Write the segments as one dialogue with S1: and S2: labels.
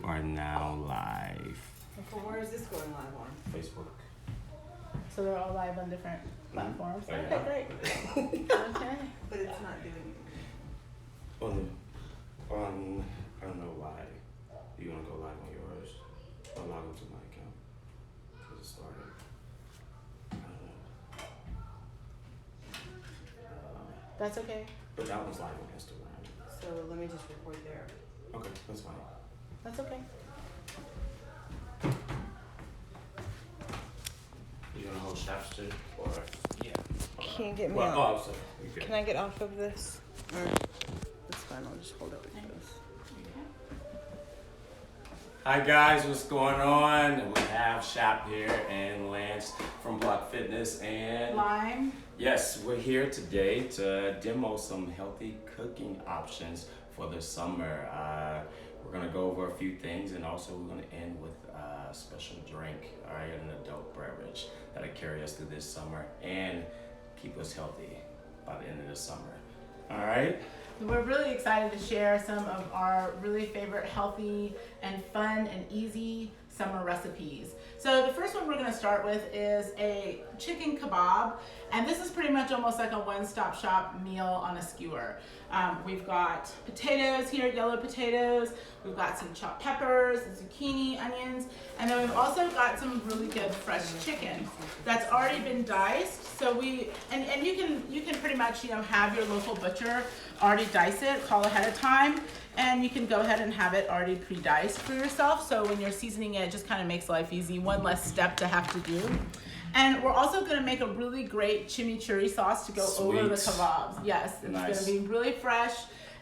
S1: are now live.
S2: Well, where is this going live on?
S1: Facebook.
S3: So they're all live on different platforms.
S1: Oh,
S3: Okay,
S1: yeah.
S3: great. Okay.
S2: But it's not doing
S1: On I don't know why. You wanna go live on yours? I'll log into my account. Cause it started. I don't know.
S3: That's okay.
S1: But that one's live on Instagram.
S2: So let me just record there.
S1: Okay, that's fine.
S3: That's okay.
S1: You gonna hold straps too? Or yeah.
S2: Can't get me
S1: Well,
S2: off.
S1: oh, sorry. You good.
S2: Can I get off of this? Or that's fine. I'll just hold it like this.
S1: Hi guys, what's going on? We have Shap here and Lance from Block Fitness and
S3: Lhyme.
S1: yes, we're here today to demo some healthy cooking options for the summer. We're gonna go over a few things and also we're gonna end with a special drink, all right, an adult beverage that'll carry us through this summer and keep us healthy by the end of the summer. All right?
S3: We're really excited to share some of our really favorite healthy and fun and easy summer recipes. So the first one we're going to start with is a chicken kebab, and this is pretty much almost like a one-stop shop meal on a skewer. We've got potatoes here, yellow potatoes. We've got some chopped peppers, zucchini, onions, and then we've also got some really good fresh chicken that's already been diced. So you can pretty much have your local butcher already dice it, call ahead of time, and you can go ahead and have it already pre-diced for yourself. So when you're seasoning it just kind of makes life easy, one less step to have to do. And we're also going to make a really great chimichurri sauce to go over the kebabs. Yes, it's
S1: Nice.
S3: going to be really fresh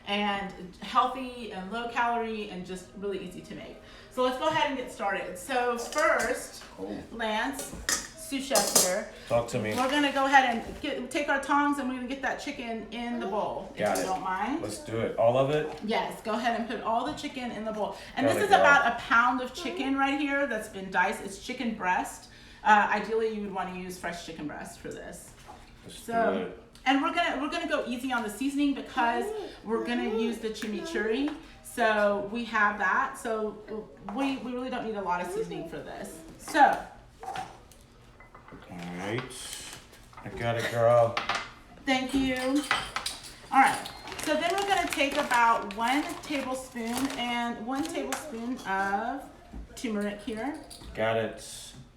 S3: and healthy and low calorie and just really easy to make. So let's go ahead and get started. So first, Lance, sous chef here.
S1: Talk to me.
S3: We're gonna go ahead and take our tongs and we're gonna get that chicken in the bowl,
S1: Got
S3: if
S1: it.
S3: you don't mind.
S1: Let's do it. All of it?
S3: Yes, go ahead and put all the chicken in the bowl. And
S1: Got
S3: this
S1: it,
S3: is
S1: girl.
S3: about a pound of chicken right here that's been diced. It's chicken breast. Ideally, you would want to use fresh chicken breast for this.
S1: Let's do
S3: So,
S1: it.
S3: and we're gonna go easy on the seasoning because we're gonna use the chimichurri. So we have that. So we really don't need a lot of seasoning for this. So.
S1: Alright. I got it, girl.
S3: Thank you. All right. So then we're going to take about 1 tablespoon of turmeric here.
S1: Got it.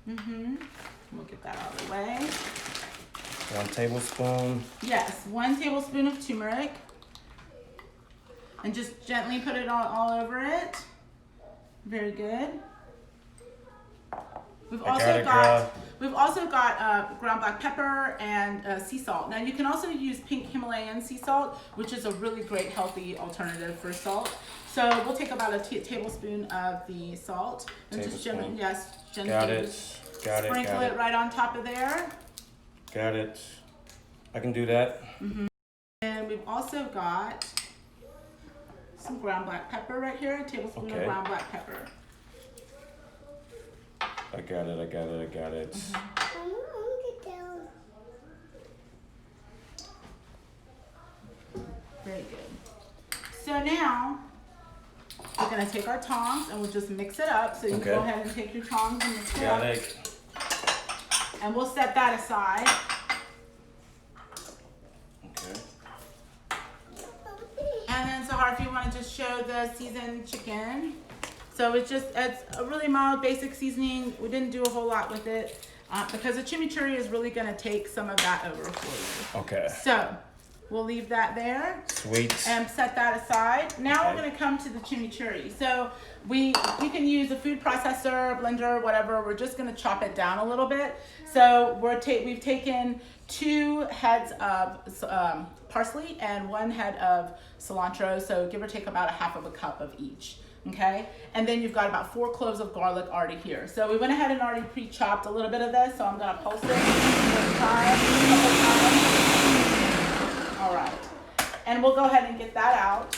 S3: We'll get that out of the way.
S1: 1 tablespoon.
S3: Yes, 1 tablespoon of turmeric. And just gently put it all over it. Very good. We've also got ground black pepper and sea salt. Now you can also use pink Himalayan sea salt, which is a really great healthy alternative for salt. So we'll take about a tablespoon of the salt and just gently
S1: Got it.
S3: sprinkle it right on top of there.
S1: Got it. I can do that.
S3: And we've also got some ground black pepper right here, a tablespoon of
S1: Okay.
S3: ground black pepper.
S1: I got it.
S3: Very good. So now we're gonna take our tongs and we'll just mix it up. So you can go ahead and take your tongs and mix it up.
S1: Got it.
S3: And we'll set that aside.
S1: Okay.
S3: And then Sahar, if you want to just show the seasoned chicken. So it's a really mild basic seasoning. We didn't do a whole lot with it because the chimichurri is really gonna take some of that over for you.
S1: Okay.
S3: So we'll leave that there.
S1: Sweet.
S3: And set that aside. Now
S1: Okay.
S3: we're going to come to the chimichurri. So you can use a food processor, blender, whatever. We're just going to chop it down a little bit. So we've taken 2 heads of parsley and 1 head of cilantro. So give or take about a half of a cup of each. Okay, and then you've got about 4 cloves of garlic already here. So we went ahead and already pre-chopped a little bit of this. So I'm going to pulse it a couple times. All right, and we'll go ahead and get that out.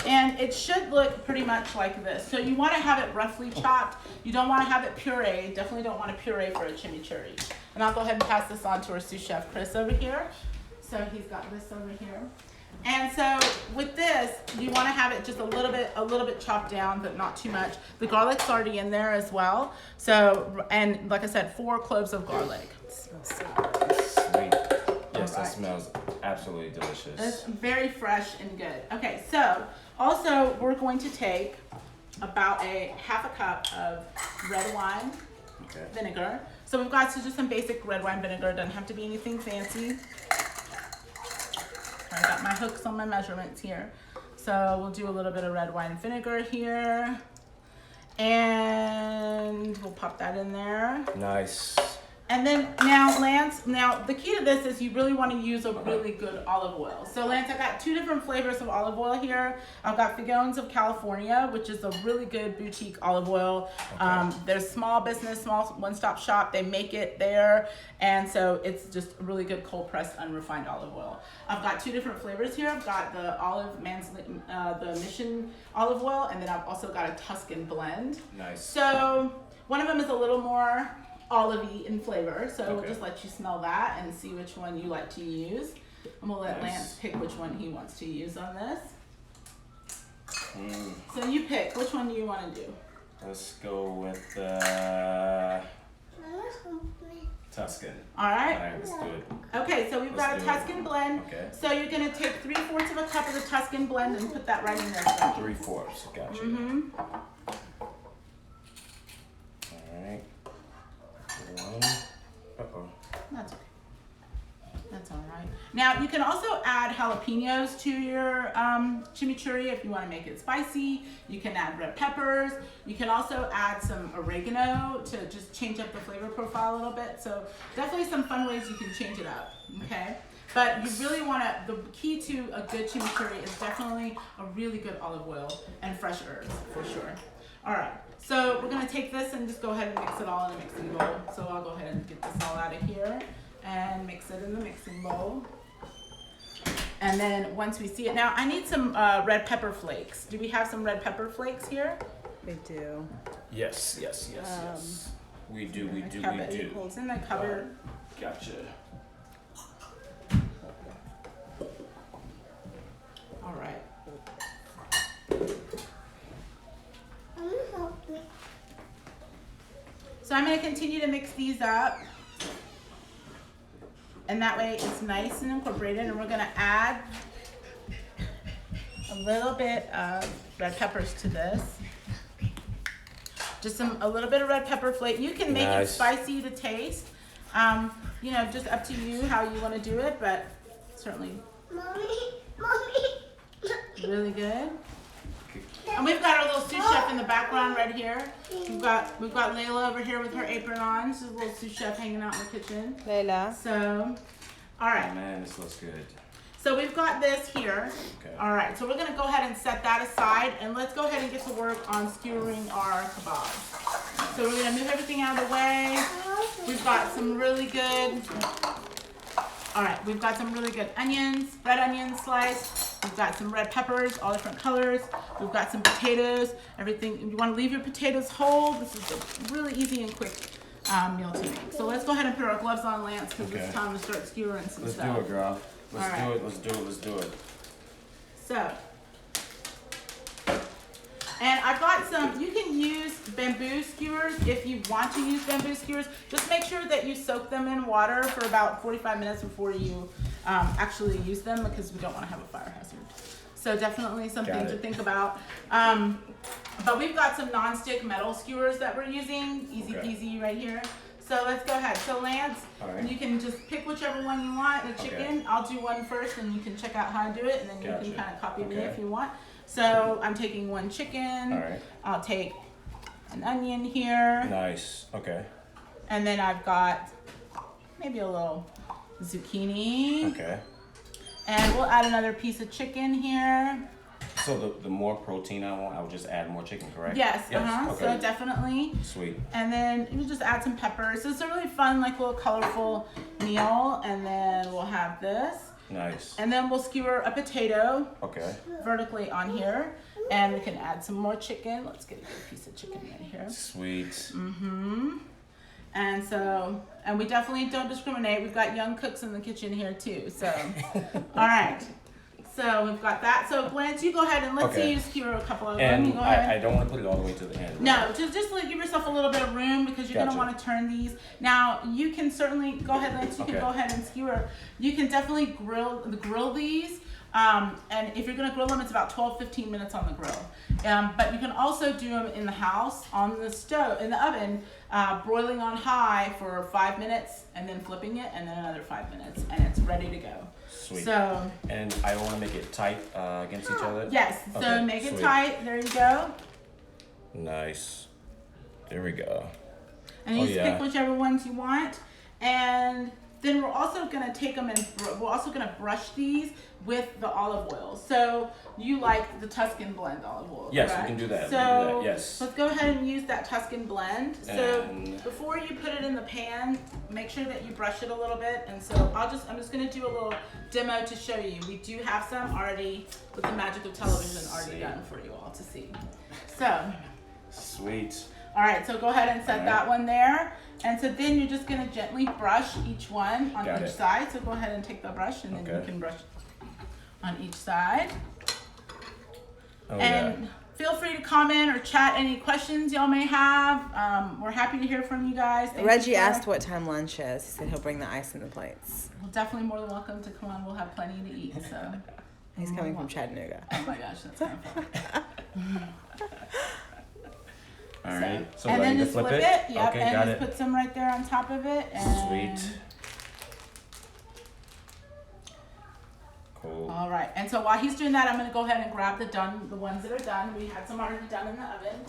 S3: And it should look pretty much like this. So you want to have it roughly chopped. You don't want to have it pureed. Definitely don't want to puree for a chimichurri. And I'll go ahead and pass this on to our sous chef, Chris, over here. So he's got this over here. And so with this, you want to have it just a little bit chopped down, but not too much. The garlic's already in there as well. So, and like I said, 4 cloves of garlic.
S2: It smells so good.
S1: Sweet. Yes, that
S3: Alright.
S1: smells absolutely delicious.
S3: It's very fresh and good. Okay, so also we're going to take about a half a cup of red wine
S1: Okay.
S3: vinegar. So we've got just some basic red wine vinegar. Doesn't have to be anything fancy. I got my hooks on my measurements here. So we'll do a little bit of red wine vinegar here. And we'll pop that in there.
S1: Nice.
S3: And then now, Lance, the key to this is you really want to use a really good olive oil. So Lance, I got 2 different flavors of olive oil here. I've got Figones of California, which is a really good boutique olive oil.
S1: Okay.
S3: There's small business, small one-stop shop. They make it there. And so it's just a really good cold-pressed, unrefined olive oil. I've got 2 different flavors here. I've got the the Mission olive oil, and then I've also got a Tuscan blend.
S1: Nice.
S3: So one of them is a little more olive-y in flavor, so we'll
S1: Okay.
S3: just let you smell that and see which one you like to use. And we'll let
S1: Nice.
S3: Lance pick which one he wants to use on this.
S1: Mm,
S3: So you pick, which one do you want to do?
S1: let's go with Tuscan.
S3: All right.
S1: Alright, let's do it.
S3: Okay, so we've got a
S1: Let's do it.
S3: Tuscan blend.
S1: Okay.
S3: So you're gonna take 3/4 of a cup of the Tuscan blend and put that right in there.
S1: 3/4. Gotcha.
S3: Mm-hmm.
S1: Alright. One. Uh-oh.
S3: That's okay. That's all right. Now you can also add jalapenos to your chimichurri if you want to make it spicy. You can add red peppers. You can also add some oregano to just change up the flavor profile a little bit. So definitely some fun ways you can change it up. Okay. But you really want to, the key to a good chimichurri is definitely a really good olive oil and fresh herbs for sure. All right. So we're going to take this and just go ahead and mix it all in a mixing bowl. So I'll go ahead and get this all out of here and mix it in the mixing bowl. And then once we see it, now I need some red pepper flakes. Do we have some red pepper flakes here?
S2: They do.
S1: Yes, yes, yes, yes. We do, we do, we do.
S3: It's in the cupboard.
S1: Gotcha.
S3: All right. So I'm going to continue to mix these up. And that way it's nice and incorporated. And we're going to add a little bit of red peppers to this. Just a little bit of red pepper flake. You can make it spicy to taste. You know, just up to you how you want to do it, but certainly really good. And we've got our little sous chef in the background right here. We've got Layla over here with her apron on. She's a little sous chef hanging out in the kitchen.
S2: Layla.
S3: So, all right.
S1: Oh, man, this looks good.
S3: So we've got this here.
S1: Okay.
S3: All right. So we're gonna go ahead and set that aside, and let's go ahead and get to work on skewering our kebabs. So we're gonna move everything out of the way. We've got some really good. All right. We've got some really good onions, red onions sliced. We've got some red peppers, all different colors. We've got some potatoes. Everything. You want to leave your potatoes whole. This is a really easy and quick meal to make. So let's go ahead and put our gloves on, Lance, because it's time to start skewering some
S1: Let's
S3: stuff.
S1: do it, girl. Let's
S3: All right.
S1: do it. Let's do it. Let's do it.
S3: So, and I've got some, you can use bamboo skewers if you want to use bamboo skewers. Just make sure that you soak them in water for about 45 minutes before you actually use them, because we don't want to have a fire hazard. So definitely something to think about. But we've got some non-stick metal skewers that we're using, easy peasy right here. So let's go ahead. So Lance, you can just pick whichever one you want. The chicken, I'll do one first, and you can check out how I do it, and then you can kind of copy me if you want. So I'm taking one chicken.
S1: All right.
S3: I'll take an onion here.
S1: Nice. Okay.
S3: And then I've got maybe a little zucchini.
S1: Okay.
S3: And we'll add another piece of chicken here.
S1: So the more protein I want, I would just add more chicken, correct?
S3: Yes.
S1: Okay.
S3: So definitely.
S1: Sweet.
S3: And then you just add some peppers. So it's a really fun, like, little colorful meal. And then we'll have this.
S1: Nice.
S3: And then we'll skewer a potato
S1: Okay.
S3: vertically on here. And we can add some more chicken. Let's get a good piece of chicken right here.
S1: Sweet.
S3: Mm-hmm. And so, and we definitely don't discriminate. We've got young cooks in the kitchen here too. So, all right. So we've got that. So Lance, you go ahead and let's
S1: Okay.
S3: see you skewer a couple of them. You
S1: And
S3: go ahead.
S1: I don't want to put it all the way to the end.
S3: No, just like give yourself a little bit of room because you're
S1: Gotcha.
S3: gonna want to turn these. Now you can certainly go ahead, Lance. You can
S1: Okay.
S3: go ahead and skewer. You can definitely grill these. And if you're gonna grill them, it's about 12-15 minutes on the grill. But you can also do them in the house on the stove, in the oven, broiling on high for 5 minutes, and then flipping it, and then another 5 minutes, and it's ready to go.
S1: Sweet.
S3: So
S1: And I want to make it tight against each other.
S3: yes, so
S1: Okay,
S3: make it
S1: sweet.
S3: tight. There you go.
S1: Nice. There we go.
S3: And you
S1: Oh,
S3: just
S1: yeah.
S3: pick whichever ones you want. And then we're also gonna take them and we're also gonna brush these with the olive oil. So you like the Tuscan blend olive oil,
S1: Yes, we
S3: correct?
S1: can do that. We
S3: So
S1: can do that. Yes.
S3: let's go ahead and use that Tuscan blend. So
S1: And-
S3: before you put it in the pan, make sure that you brush it a little bit. And so I'm just gonna do a little demo to show you. We do have some already with the magic of television already
S1: See.
S3: done for you all to see. So.
S1: Sweet.
S3: All right, so go ahead and set
S1: All right.
S3: that one there. And so then you're just gonna gently brush each one on
S1: Got
S3: each
S1: it.
S3: side. So go ahead and take the brush and then you
S1: Okay.
S3: can brush on each side.
S1: Oh,
S3: And feel free to comment or chat any questions y'all may have. We're happy to hear from you guys. Thank you
S2: Reggie
S3: for-
S2: asked what time lunch is. He said he'll bring the ice and the plates.
S3: Well, definitely more than welcome to come on. We'll have plenty to eat. So,
S2: He's coming from Chattanooga.
S3: oh my gosh, that's kind of fun.
S1: All right. So
S3: and
S1: do I
S3: then
S1: need to
S3: just
S1: flip
S3: flip
S1: it?
S3: it. Yep,
S1: Okay,
S3: and
S1: got
S3: just
S1: it.
S3: put some right there on top of it. And
S1: Sweet. Cool.
S3: All right, and so while he's doing that, I'm gonna go ahead and grab the ones that are done. We had some already done in the oven.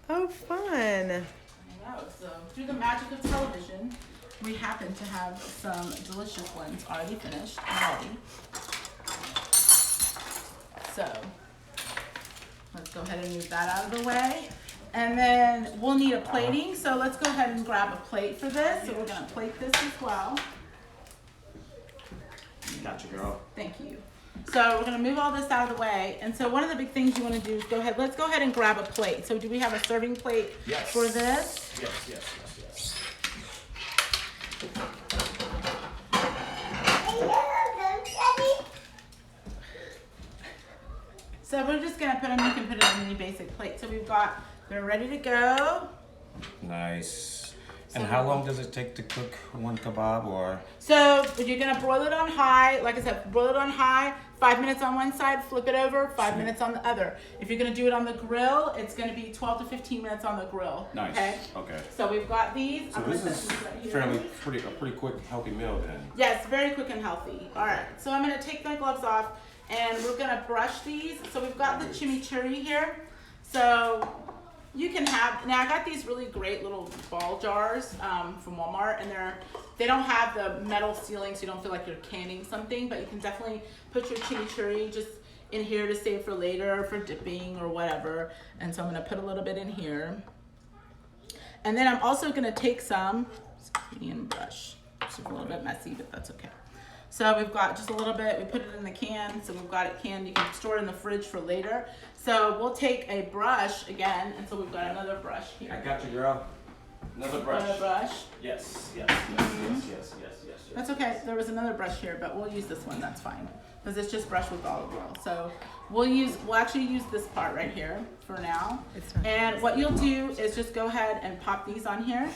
S2: Oh, fun.
S3: I know, so through the magic of television, we happen to have some delicious ones already finished already. So let's go ahead and move that out of the way. And then we'll need a plating, so let's go ahead and grab a plate for this. So we're gonna plate this as well.
S1: Gotcha, girl.
S3: Thank you. So we're gonna move all this out of the way. And so one of the big things you wanna do is let's go ahead and grab a plate. So do we have a serving plate
S1: Yes.
S3: for this?
S1: Yes.
S3: So we're just gonna put them, you can put it on any basic plate. So they're ready to go.
S1: Nice. And
S3: So-
S1: how long does it take to cook one kebab or?
S3: So you're gonna broil it on high, like I said, broil it on high, 5 minutes on one side, flip it over, 5 minutes on the other. If you're gonna do it on the grill, it's gonna be 12 to 15 minutes on the grill.
S1: Nice.
S3: Okay?
S1: Okay.
S3: So we've got these.
S1: So
S3: I'm gonna
S1: this
S3: set
S1: is
S3: these right here.
S1: a pretty quick, healthy meal then.
S3: Yes, very quick and healthy. All right, so I'm gonna take my gloves off and we're gonna brush these. So we've got the chimichurri here. So you can have, now I got these really great little ball jars from Walmart, and they don't have the metal sealing so you don't feel like you're canning something, but you can definitely put your chimichurri just in here to save for later, for dipping or whatever. And so I'm gonna put a little bit in here. And then I'm also gonna take some, excuse me, and brush. It's a little bit messy, but that's okay. So we've got just a little bit, we put it in the can, so we've got it canned. You can store it in the fridge for later. So we'll take a brush again, and so we've got another brush
S1: I
S3: here.
S1: got you, girl. Another brush.
S3: Another brush.
S1: Yes.
S3: That's okay, there was another brush here, but we'll use this one, that's fine. Because it's just brushed with olive oil. So we'll actually use this part right here for now.
S2: It's not-
S3: And what you'll do is just go ahead and pop these on here.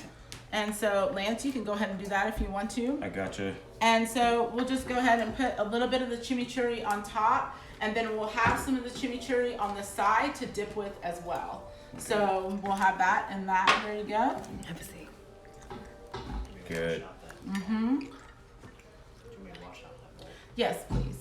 S3: And so Lance, you can go ahead and do that if you want to.
S1: I got you.
S3: And so we'll just go ahead and put a little bit of the chimichurri on top, and then we'll have some of the chimichurri on the side to dip with as well. So we'll have that and that. There you go.
S2: Have a seat.
S1: Good.
S3: Yes, please.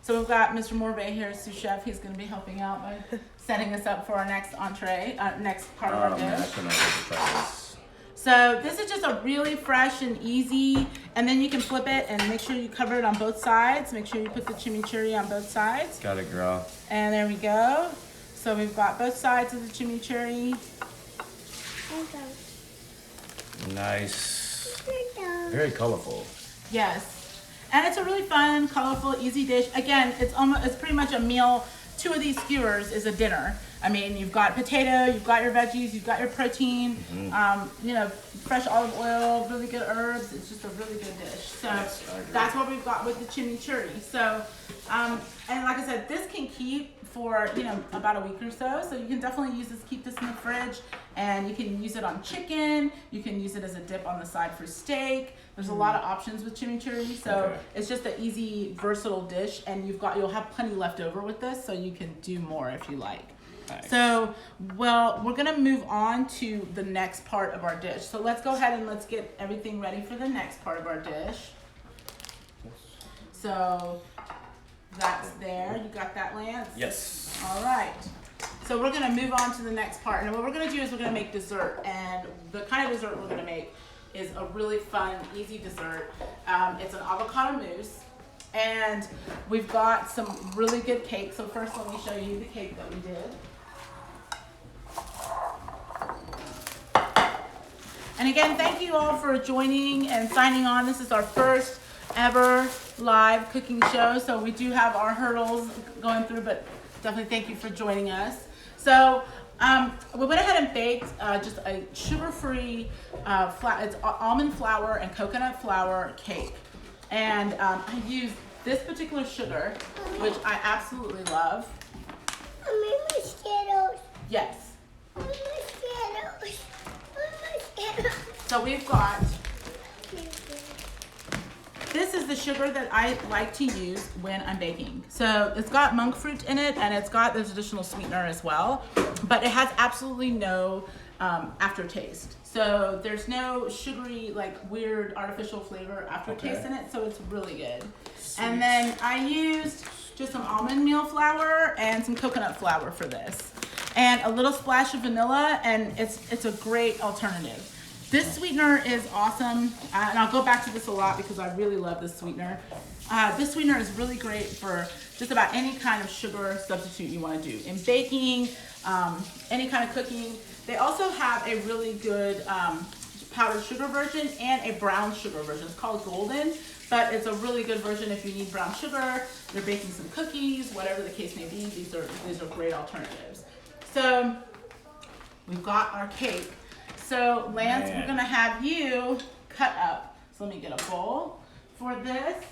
S3: So we've got Mr. Morvay here, sous chef. He's going to be helping out by setting us up for our next entree, next part of our
S1: Oh man, I
S3: dish.
S1: cannot wait to try this.
S3: So this is just a really fresh and easy, and then you can flip it and make sure you cover it on both sides. Make sure you put the chimichurri on both sides.
S1: Got it, girl.
S3: And there we go. So we've got both sides of the chimichurri.
S1: Nice. Very colorful.
S3: Yes. And it's a really fun, colorful, easy dish. Again, it's pretty much a meal 2 of these skewers is a dinner. I mean, you've got potato, you've got your veggies, you've got your protein, you know, fresh olive oil, really good herbs. It's just a really good dish. So that's what we've got with the chimichurri. So, and like I said, this can keep for, you know, about a week or so. So you can definitely use this, keep this in the fridge, and you can use it on chicken. You can use it as a dip on the side for steak. There's a lot of options with chimichurri. So it's just an easy, versatile dish, and you'll have plenty left over with this, so you can do more if you like. Nice. So, well, we're gonna move on to the next part of our dish. So let's go ahead and let's get everything ready for the next part of our dish. So that's there. You got that, Lance?
S1: Yes.
S3: All right. So we're gonna move on to the next part. And what we're gonna do is we're gonna make dessert. And the kind of dessert we're gonna make is a really fun, easy dessert. It's an avocado mousse. And we've got some really good cake. So first let me show you the cake that we did. And again, thank you all for joining and signing on. This is our first ever live cooking show. So we do have our hurdles going through, but definitely thank you for joining us. So we went ahead and baked just a sugar-free, it's almond flour and coconut flour cake. And I used this particular sugar, which I absolutely love. Yes. So we've got, this is the sugar that I like to use when I'm baking. So it's got monk fruit in it, and it's got this additional sweetener as well, but it has absolutely no aftertaste. So there's no sugary, like weird artificial flavor aftertaste in it, so it's really good. Sweet. And then I used just some almond meal flour and some coconut flour for this, and a little splash of vanilla, and it's a great alternative. This sweetener is awesome, and I'll go back to this a lot because I really love this sweetener. This sweetener is really great for just about any kind of sugar substitute you want to do. In baking, any kind of cooking. They also have a really good powdered sugar version and a brown sugar version. It's called Golden, but it's a really good version if you need brown sugar, you're baking some cookies, whatever the case may be. These are great alternatives. So we've got our cake. So Lance, we're gonna have you cut up. So let me get a bowl for this.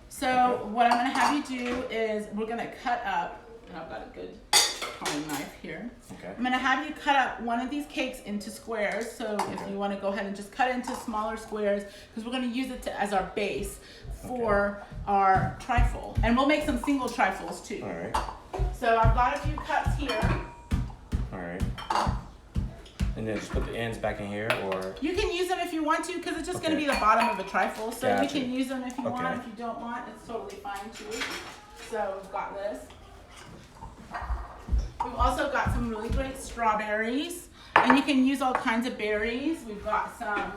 S3: So what I'm gonna have you do is we're gonna cut up, and I've got a good carving knife here. Okay. I'm gonna have you cut up one of these cakes into squares. So if you wanna go ahead and just cut it into smaller squares, because we're gonna use it as our base for our trifle. And we'll make some single trifles too.
S1: All right.
S3: So I've got a few cups here.
S1: All right. And then just put the ends back in here, or?
S3: You can use them if you want to, because it's just gonna be the bottom of a trifle. So you can use them if you want. If you don't want, it's totally fine too. So we've got this. We've also got some really great strawberries, and you can use all kinds of berries. We've got some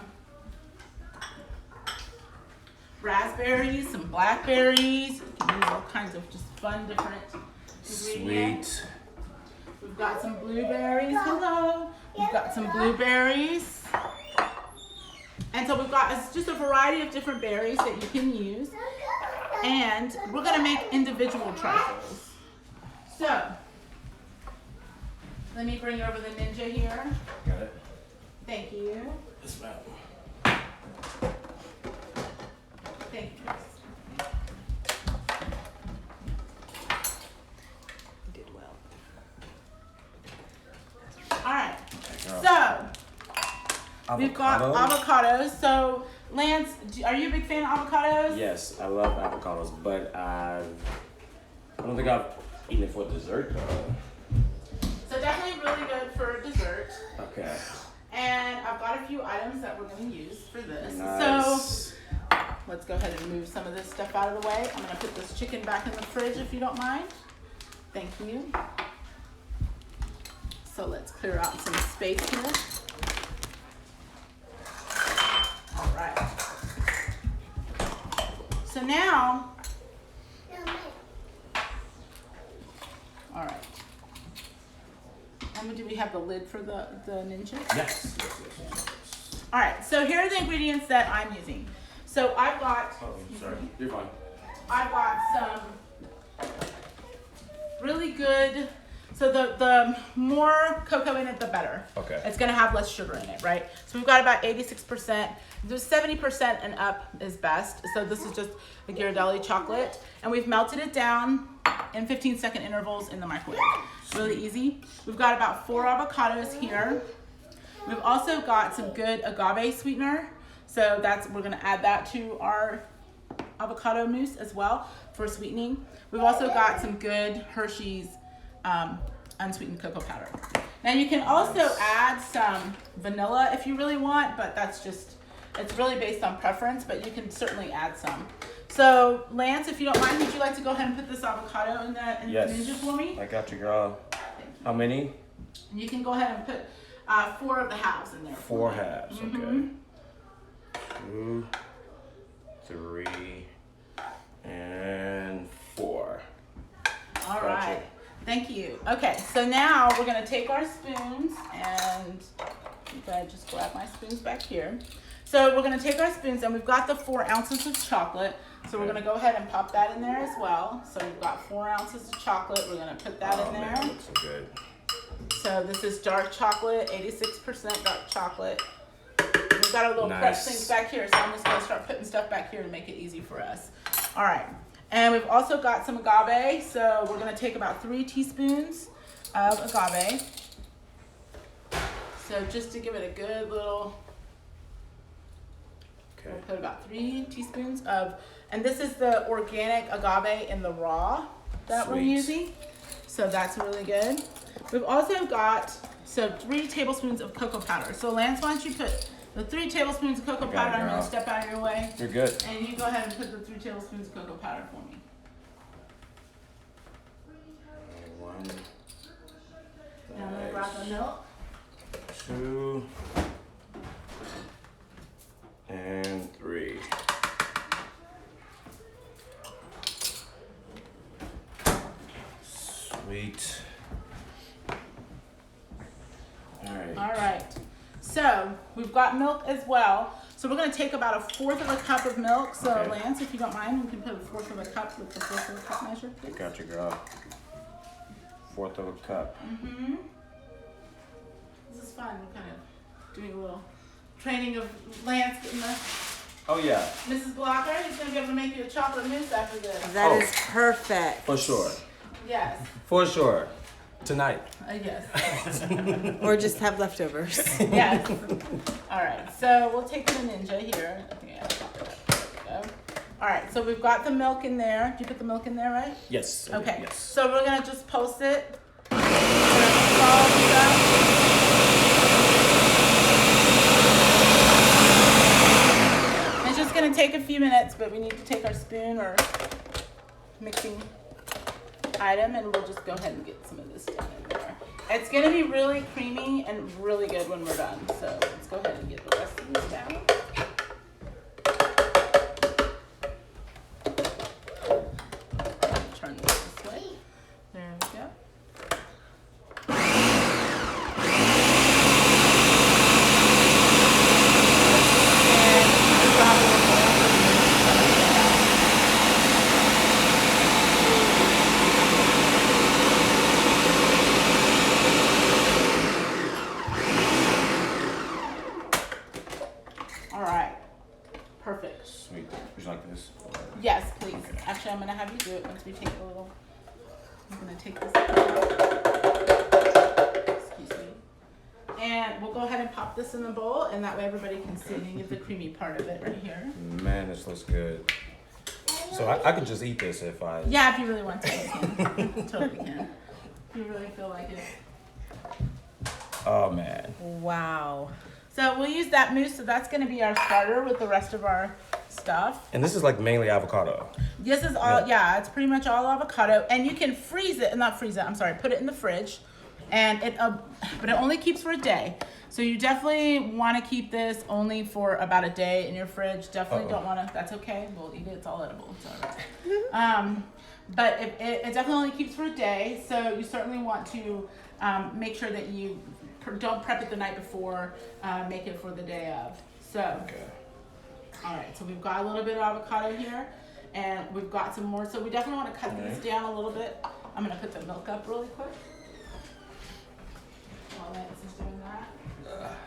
S3: raspberries, some blackberries. You can use all kinds of just fun, different ingredients.
S1: Sweet.
S3: We've got some blueberries. Hello. We've got some blueberries. And so we've got just a variety of different berries that you can use. And we're gonna make individual trifles. So, let me bring over the Ninja here.
S1: Got it.
S3: Thank you.
S1: This one.
S3: Thank you.
S2: You did well.
S3: All right. So, we've got avocados. So, Lance, are you a big fan of avocados?
S1: Yes, I love avocados, but I don't think I've eaten it for dessert though.
S3: So definitely really good for dessert.
S1: Okay.
S3: And I've got a few items that we're going to use for this.
S1: Nice.
S3: So let's go ahead and move some of this stuff out of the way. I'm going to put this chicken back in the fridge if you don't mind. Thank you. So let's clear out some space here. All right. So now, all right. And do we have the lid for the Ninja?
S1: Yes.
S3: All right, so here are the ingredients that I'm using. So I've got,
S1: Oh, sorry, you're fine.
S3: I've got some good. So the more cocoa in it, the better.
S1: Okay.
S3: It's gonna have less sugar in it, right? So we've got about 86%. There's 70% and up is best. So this is just the Ghirardelli chocolate, and we've melted it down in 15-second intervals in the microwave. Really easy. We've got about 4 avocados here. We've also got some good agave sweetener. So we're gonna add that to our avocado mousse as well for sweetening. We've also got some good Hershey's unsweetened cocoa powder. Now you can also add some vanilla if you really want, but it's really based on preference, but you can certainly add some. So Lance, if you don't mind, would you like to go ahead and put this avocado in the Ninja for me?
S1: I got you, girl. How many?
S3: You can go ahead and put 4 of the halves in there.
S1: 4 halves, okay. 2, 3, and 4.
S3: All right. Thank you. Okay, so now we're gonna take our spoons and just grab my spoons back here. So we're gonna take our spoons and we've got the 4 ounces of chocolate. So we're gonna go ahead and pop that in there as well. So we've got 4 ounces of chocolate. We're gonna put that in there.
S1: Man, that looks so good.
S3: So this is dark chocolate, 86% dark chocolate. We've got our little prep sink back here, so I'm just gonna start putting stuff back here to make it easy for us. All right, and we've also got some agave. So we're gonna take about 3 teaspoons of agave. So just to give it a good little, we'll put about 3 teaspoons of, and this is the organic agave in the raw that we're using. So that's really good. We've also got 3 tablespoons of cocoa powder. So Lance, why don't you put the 3 tablespoons of cocoa powder? I'm gonna step out of your way.
S1: You're good.
S3: And you go ahead and put the 3 tablespoons of cocoa powder for me.
S1: 1.
S3: Now I'm gonna grab the milk.
S1: 2. And 3. Sweet.
S3: All right. So we've got milk as well. So we're going to take about 1/4 of a cup of milk. So Lance, if you don't mind, we can put 1/4 of a cup with the 1/4 of a cup measure, please.
S1: Got you, girl. 1/4 of a cup.
S3: This is fun. We're kind of doing a little training of Lance in the.
S1: Oh yeah.
S3: Mrs. Blocker, he's going to be able to make you a chocolate mousse after this.
S2: That is perfect.
S1: For sure.
S3: Yes.
S1: For sure. Tonight.
S3: Yes.
S2: Or just have leftovers.
S3: Yes. All right. So we'll take the Ninja here. Yeah. There we go. All right. So we've got the milk in there. Did you put the milk in there, right?
S1: Yes.
S3: Okay.
S1: Yes.
S3: So we're gonna just post it. We're gonna salt it up. It's just gonna take a few minutes, but we need to take our spoon or mixing item and we'll just go ahead and get some of this done in there. It's gonna be really creamy and really good when we're done. So let's go ahead and get the rest of this down. Turn this way. There we go. All right. Perfect.
S1: Sweet. Would you like this?
S3: Yes, please. Actually, I'm gonna have you do it once we take a little. I'm gonna take this out. Excuse me. And we'll go ahead and pop this in the bowl, and that way everybody can see any of the creamy part of it right here.
S1: Man, this looks good. So I could just eat this if I.
S3: Yeah, if you really want to, you can. You totally can. If you really feel like it.
S1: Oh man.
S2: Wow.
S3: So we'll use that mousse. So that's gonna be our starter with the rest of our stuff.
S1: And this is like mainly avocado.
S3: This is all, yeah, it's pretty much all avocado. And you can freeze it, not freeze it, I'm sorry, put it in the fridge. And but it only keeps for a day. So you definitely want to keep this only for about a day in your fridge. Definitely don't want to, that's okay. We'll eat it, it's all edible, it's all right. But it definitely only keeps for a day. So you certainly want to make sure that you don't prep it the night before, make it for the day of. So.
S1: Okay.
S3: All right, so we've got a little bit of avocado here, and we've got some more. So we definitely want to cut these down a little bit I'm gonna put the milk up really quick. While Lance is doing that.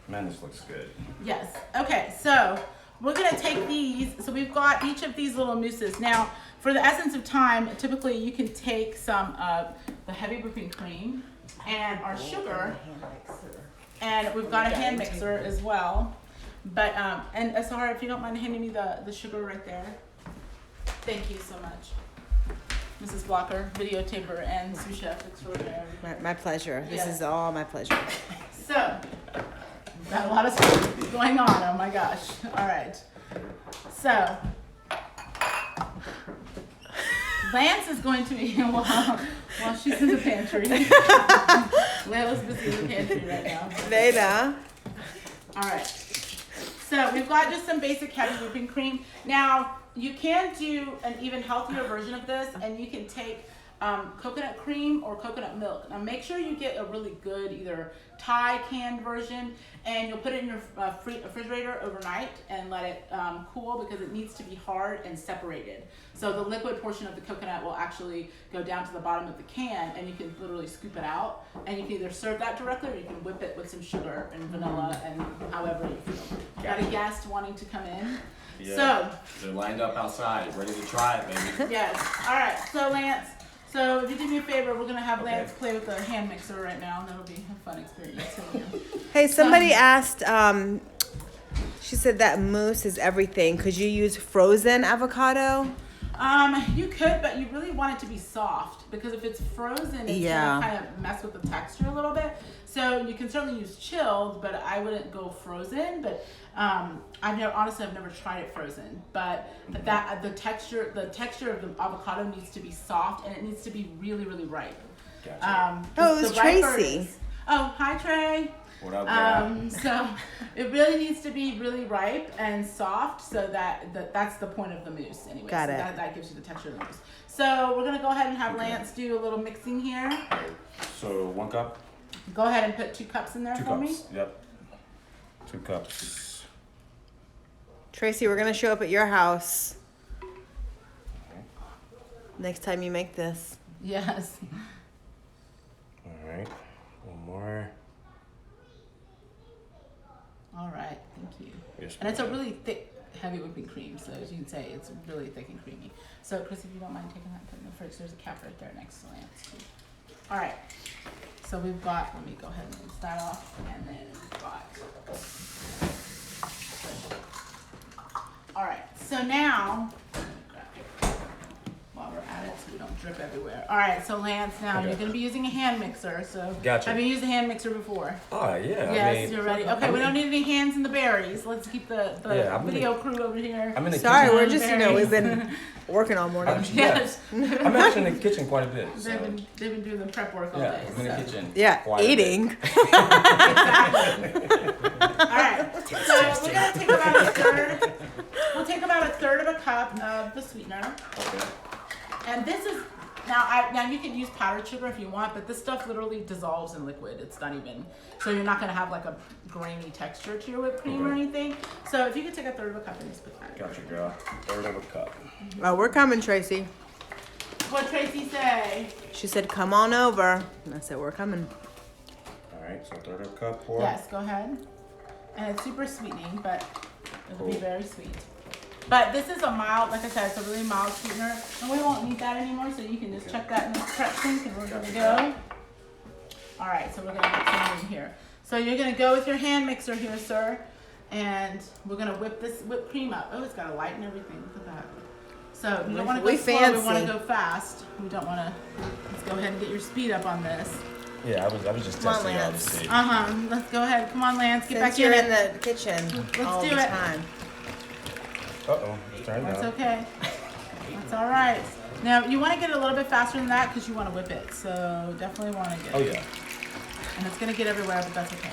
S1: Man, this looks good.
S3: Yes. Okay, so we're gonna take these. So we've got each of these little mousses. Now, for the essence of time, typically you can take some of the heavy whipping cream and our sugar, and we've got a hand mixer as well. But and Asahara, if you don't mind handing me the sugar right there. Thank you so much, Mrs. Blocker, videotaper and sous chef extraordinaire.
S2: My pleasure. This
S3: Yes.
S2: is all my pleasure.
S3: So, we've got a lot of stuff going on. Oh my gosh. All right. So, Lance is going to be while she's in the pantry. Layla's busy in the pantry right now.
S2: Layla.
S3: All right. So we've got just some basic heavy whipping cream. Now you can do an even healthier version of this, and you can take coconut cream or coconut milk. Now make sure you get a really good either Thai canned version, and you'll put it in your refrigerator overnight and let it cool, because it needs to be hard and separated. So the liquid portion of the coconut will actually go down to the bottom of the can, and you can literally scoop it out, and you can either serve that directly or you can whip it with some sugar and vanilla and however you feel. Got a guest wanting to come in.
S1: Yeah.
S3: So
S1: They're lined up outside, ready to try it, baby.
S3: yes. All right. So Lance, so if you do me a favor, we're gonna have
S1: Okay.
S3: Lance play with the hand mixer right now, and that'll be a fun experience.
S2: Hey, somebody asked, she said that mousse is everything. Could you use frozen avocado?
S3: You could, but you really want it to be soft, because if it's frozen, it's
S2: Yeah.
S3: gonna kind of mess with the texture a little bit. So you can certainly use chilled, but I wouldn't go frozen. But I've never tried it frozen. But that the texture of the avocado needs to be soft, and it needs to be really, really ripe.
S1: Gotcha.
S2: Oh, it was
S3: the riper
S2: Tracy.
S3: is- Oh, hi Trey.
S1: What up, girl?
S3: So it really needs to be really ripe and soft, so that's the point of the mousse anyway.
S2: Got
S3: So
S2: it.
S3: that gives you the texture of the mousse. So we're gonna go ahead and have Lance do a little mixing here.
S1: So 1 cup?
S3: Go ahead and put 2 cups in there
S1: 2
S3: for me.
S1: cups. Yep. 2 cups.
S2: Tracy, we're going to show up at your house next time you make this.
S3: Yes.
S1: Alright. 1 more.
S3: All right. Thank you.
S1: Yes,
S3: And it's a
S1: ma'am.
S3: really thick, heavy whipping cream, so as you can say, it's really thick and creamy. So Chris, if you don't mind taking that and putting it in the fridge, there's a cap right there next to Lance. All right. So we've got, let me go ahead and rinse that off, and then we've got. All right. So now, while we're at it, so we don't drip everywhere. All right. So Lance, now
S1: Okay.
S3: you're going to be using a hand mixer. So
S1: Gotcha.
S3: have you used a hand mixer before?
S1: Oh, yeah.
S3: Yes, you're ready. Okay, we don't need any hands in the berries. Let's keep the
S1: Yeah, I'm
S3: video crew over here.
S1: I'm in the
S2: Sorry,
S1: kitchen.
S2: we're just, we've been working all morning.
S3: Yes.
S1: I'm actually in the kitchen quite a bit. So.
S3: They've been doing the prep work all
S1: Yeah,
S3: day.
S1: I'm in the
S3: so.
S1: kitchen.
S2: Yeah,
S1: quite a bit.
S2: eating.
S3: Exactly. All right. So we're gonna take about a third. We'll take about a third of a cup of the sweetener,
S1: Okay.
S3: and this is now you can use powdered sugar if you want, but this stuff literally dissolves in liquid. It's not even, so you're not gonna have like a grainy texture to your whipped cream or
S1: Okay.
S3: anything. So if you could take a third of a cup and just put that.
S1: Gotcha, girl. Third of a cup.
S2: Oh, we're coming, Tracy.
S3: What Tracy say?
S2: She said, come on over. And I said, we're coming.
S1: Alright, so third of a cup pour.
S3: Yes, go ahead. And it's super sweetening, but it'll be
S1: Cool.
S3: very sweet. But this is a mild, like I said, it's a really mild sweetener. And we won't need that anymore, so you can just chuck that in the prep sink and we're good to go. All right, so we're gonna get some in here. So you're gonna go with your hand mixer here, sir. And we're gonna whip this whipped cream up. Oh, it's got a light and everything, look at that. So you don't wanna go
S2: We
S3: slow,
S2: fancy.
S3: we wanna go fast. We don't wanna, let's go ahead and get your speed up on this.
S1: Yeah, I was just
S2: Come on,
S1: testing y'all to
S2: Lance.
S1: see.
S3: Let's go ahead. Come on, Lance, get
S2: Since
S3: back
S2: you're
S3: in
S2: in
S3: it.
S2: the kitchen
S3: Let's
S2: all
S3: do
S2: the
S3: it.
S2: time.
S1: Uh-oh, turn
S3: That's
S1: down.
S3: okay. That's all right. Now you want to get it a little bit faster than that because you want to whip it. So definitely want to get
S1: Oh,
S3: it.
S1: yeah.
S3: And it's gonna get everywhere, but that's okay.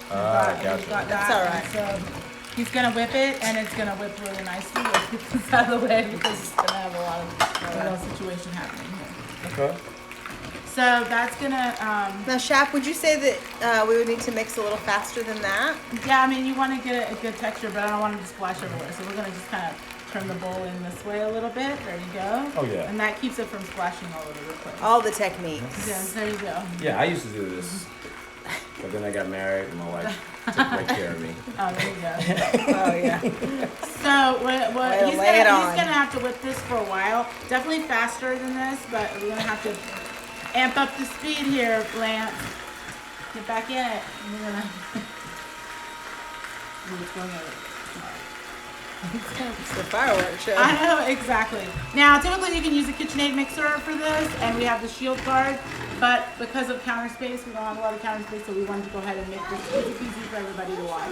S1: Gotcha.
S3: We've got
S2: That's
S3: that.
S2: all right.
S3: And so he's gonna whip it, and it's gonna whip really nicely. Let's get this out of the way because it's gonna have a little situation happening here.
S1: Okay.
S3: So that's gonna,
S2: Now, Shap, would you say that we would need to mix a little faster than that?
S3: yeah, I mean, you want to get a good texture, but I don't want it to splash everywhere. So we're gonna just kind of turn the bowl in this way a little bit. There you go.
S1: Oh, yeah.
S3: And that keeps it from splashing all over the place.
S2: All the techniques.
S3: Yes, there you go.
S1: Yeah, I used to do this, but then I got married and my wife took great care of me.
S3: Oh, there you go.
S2: Oh yeah.
S3: So what he's
S2: lay it
S3: gonna
S2: on.
S3: have to whip this for a while. Definitely faster than this, but we're gonna have to amp up the speed here, Lance. Get back in it. We're gonna.
S2: It's the fireworks show.
S3: I know, exactly. Now, typically you can use a KitchenAid mixer for this, and we have the shield guard, but because of counter space, we don't have a lot of counter space, so we wanted to go ahead and make this easy peasy for everybody to watch.